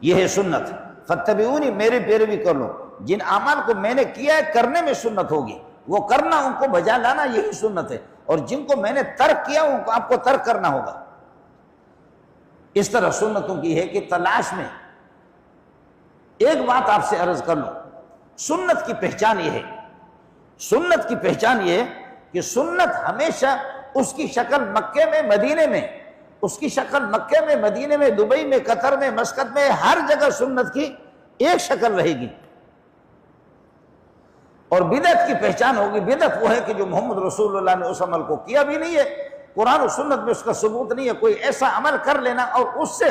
یہ ہے سنت. فاتبعونی، میری پیروی کر لو. جن اعمال کو میں نے کیا ہے کرنے میں سنت ہوگی، وہ کرنا، ان کو بجا لانا، یہی سنت ہے. اور جن کو میں نے ترک کیا ان کو آپ کو ترک کرنا ہوگا. اس طرح سنتوں کی ہے کہ تلاش میں. ایک بات آپ سے عرض کر لوں، سنت کی پہچان یہ ہے، سنت کی پہچان یہ ہے کہ سنت ہمیشہ اس کی شکل مکے میں، مدینے میں، اس کی شکل مکے میں، مدینے میں، دبئی میں، قطر میں، مسقط میں، ہر جگہ سنت کی ایک شکل رہے گی. اور بدعت کی پہچان ہوگی. بدعت وہ ہے کہ جو محمد رسول اللہ نے اس عمل کو کیا بھی نہیں ہے، قرآن و سنت میں اس کا ثبوت نہیں ہے، کوئی ایسا عمل کر لینا اور اس سے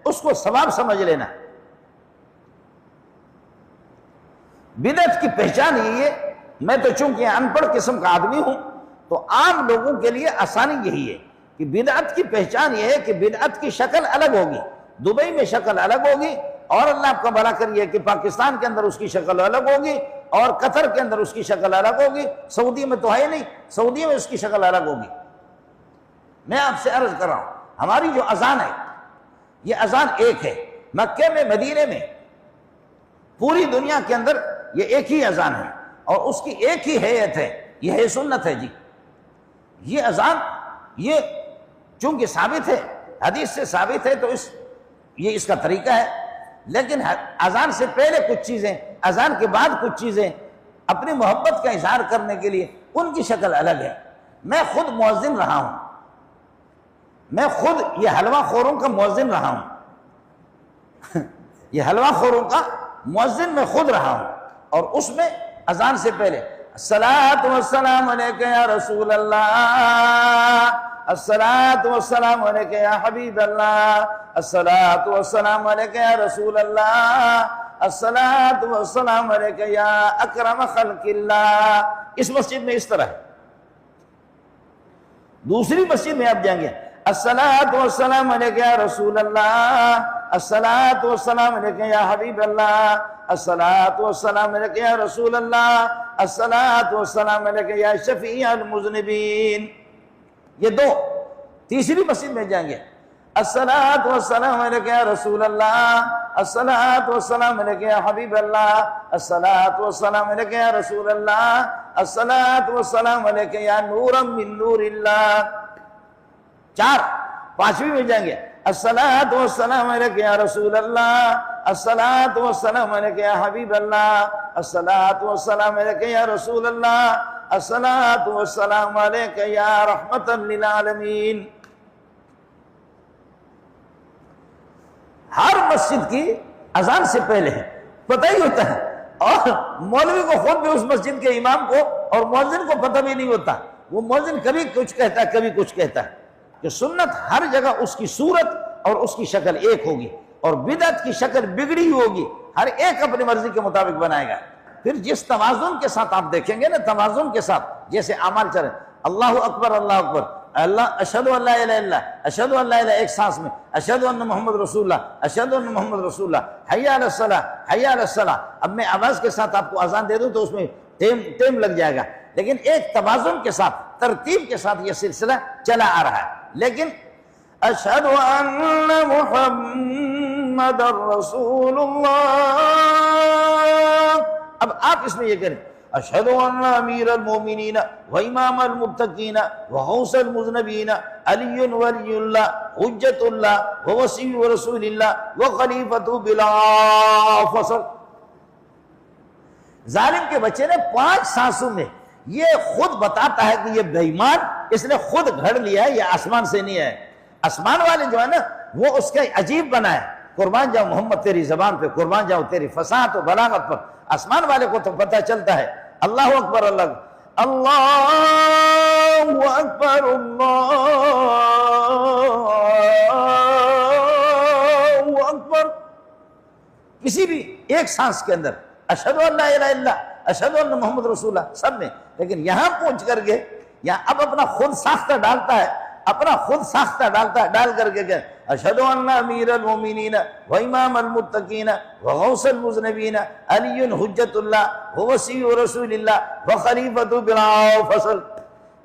اس کو ثواب سمجھ لینا. بدعت کی پہچان یہی ہے. میں تو چونکہ ان پڑھ قسم کا آدمی ہوں تو عام لوگوں کے لیے آسانی یہی ہے کہ بدعت کی پہچان یہ ہے کہ بدعت کی شکل الگ ہوگی. دبئی میں شکل الگ ہوگی، اور اللہ آپ کا بھلا کریے کہ پاکستان کے اندر اس کی شکل الگ ہوگی، اور قطر کے اندر اس کی شکل الگ ہوگی. سعودی میں تو ہے نہیں، سعودی میں اس کی شکل الگ ہوگی. میں آپ سے عرض کر رہا ہوں، ہماری جو اذان ہے یہ اذان ایک ہے. مکے میں، مدینے میں، پوری دنیا کے اندر یہ ایک ہی اذان ہے، اور اس کی ایک ہی ہیئت ہے. یہ ہے سنت ہے جی. یہ اذان یہ چونکہ ثابت ہے، حدیث سے ثابت ہے، تو یہ اس کا طریقہ ہے. لیکن اذان سے پہلے کچھ چیزیں، اذان کے بعد کچھ چیزیں اپنی محبت کا اظہار کرنے کے لیے ان کی شکل الگ ہے. میں خود مؤذن رہا ہوں، میں خود یہ حلوہ خوروں کا مؤذن رہا ہوں. یہ حلوہ خوروں کا مؤذن میں خود رہا ہوں. اور اس میں اذان سے پہلے الصلاۃ والسلام علیکہ یا رسول اللہ، الصلاۃ والسلام علیکہ یا حبیب اللہ، الصلاۃ والسلام علیکہ یا رسول اللہ، الصلاۃ والسلام علیکہ یا اکرم خلق اللہ. اس مسجد میں اس طرح ہے. دوسری مسجد میں آپ جائیں گے، الصلاۃ والسلام علیکہ یا رسول اللہ، الصلاۃ والسلام علیکہ یا حبیب اللہ، الصلاۃ والسلام علیکہ یا رسول اللہ، الصلاۃ والسلام علیکہ یا شفیع المذنبین. یہ دو. تیسری مسجد میں جائیں گے، الصلاۃ والسلام علیکہ یا رسول اللہ، الصلاۃ والسلام علیکہ یا حبیب اللہ، الصلاۃ والسلام علیکہ یا رسول اللہ، الصلاۃ والسلام علیکہ یا نورا من نور اللہ. چار. پانچویں میں جائیں گے، الصلاۃ والسلام علیکہ یا رسول اللہ، الصلاۃ والسلام علیکہ یا حبیب اللہ، الصلاۃ والسلام علیکہ یا رسول اللہ، الصلاۃ والسلام علیکہ یا رحمت للعالمین. ہر مسجد کی اذان سے پہلے ہے، پتہ ہی ہوتا ہے. اور مولوی کو خود بھی اس مسجد کے امام کو اور مؤذن کو پتہ بھی نہیں ہوتا. وہ مؤذن کبھی کچھ کہتا ہے، کبھی کچھ کہتا ہے. کہ سنت ہر جگہ اس کی صورت اور اس کی شکل ایک ہوگی، اور بدعت کی شکل بگڑی ہوگی. ہر ایک اپنی مرضی کے مطابق بنائے گا. پھر جس توازن کے ساتھ آپ دیکھیں گے نا، توازن کے ساتھ جیسے اعمال چلے، اللہ اکبر، اللہ اکبر، اللہ اشہد ان لا الہ الا اللہ، اشہد ان لا الہ، ایک سانس میں اشہد ان محمد رسول اللہ، اشہد ان محمد رسول اللہ، حی علی الصلاۃ، حی علی الصلاۃ. اب میں آواز کے ساتھ آپ کو اذان دے دوں تو اس میں ٹائم لگ جائے گا، لیکن ایک توازن کے ساتھ، ترتیب کے ساتھ یہ سلسلہ چلا آ رہا ہے. لیکن اشہد ان محمد رسول اللہ، اب آپ اس میں یہ کریں، اشہد ان امیر المومنین و امام المتقین و غوث المذنبین علی ولی اللہ حجت اللہ و وصی رسول اللہ و خلیفۃ بلا فصل. ظالم کے بچے نے 5 سانسوں میں یہ خود بتاتا ہے کہ یہ بے ایمان، اس نے خود گھڑ لیا ہے، یہ آسمان سے نہیں ہے. آسمان والے جو ہے نا وہ اس کا عجیب بنا ہے. قربان جاؤ محمد تیری زبان پہ، قربان جاؤ تیری فصاحت و بلاغت پر. آسمان والے کو تو پتہ چلتا ہے. اللہ اکبر، اللہ اکبر، اللہ اکبر. کسی بھی ایک سانس کے اندر اشہد ان لا الہ الا اللہ، اشہد ان محمد رسول اللہ، سب میں. لیکن یہاں پہنچ کر کے یہاں اب اپنا خود ساختہ ڈالتا ہے، اپنا خود ساختہ ڈالتا ہے، ڈال کر کے کہ اشہد ان امیر المومنین و امام المتقین و غوث المذنبین علی حجت اللہ و وصی رسول اللہ و خلیفۃ بلا فصل.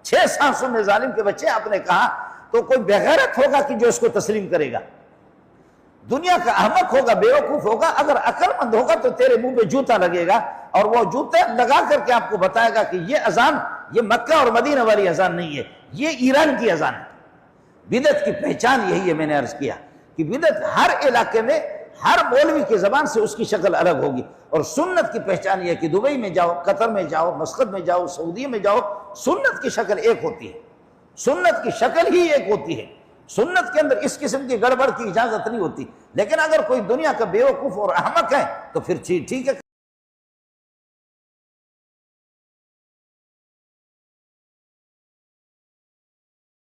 6 سانسوں میں ظالم کے بچے آپ نے کہا تو کوئی بغیرت ہوگا کہ جو اس کو تسلیم کرے گا. دنیا کا احمق ہوگا، بیوقوف ہوگا، اگر عقل مند ہوگا تو تیرے منہ پہ جوتا لگے گا، اور وہ جوتے لگا کر کے آپ کو بتائے گا کہ یہ اذان، یہ مکہ اور مدینہ والی اذان نہیں ہے، یہ ایران کی اذان ہے۔ بدعت کی پہچان یہی ہے، میں نے عرض کیا کہ بدعت ہر علاقے میں ہر مولوی کی زبان سے اس کی شکل الگ ہوگی، اور سنت کی پہچان یہ ہے کہ دبئی میں جاؤ، قطر میں جاؤ، مسقط میں جاؤ، سعودی میں جاؤ، سنت کی شکل ایک ہوتی ہے، سنت کی شکل ہی ایک ہوتی ہے، سنت کے اندر اس قسم کی گڑبڑ کی اجازت نہیں ہوتی۔ لیکن اگر کوئی دنیا کا بیوقوف اور احمق ہے تو پھر ٹھیک ہے۔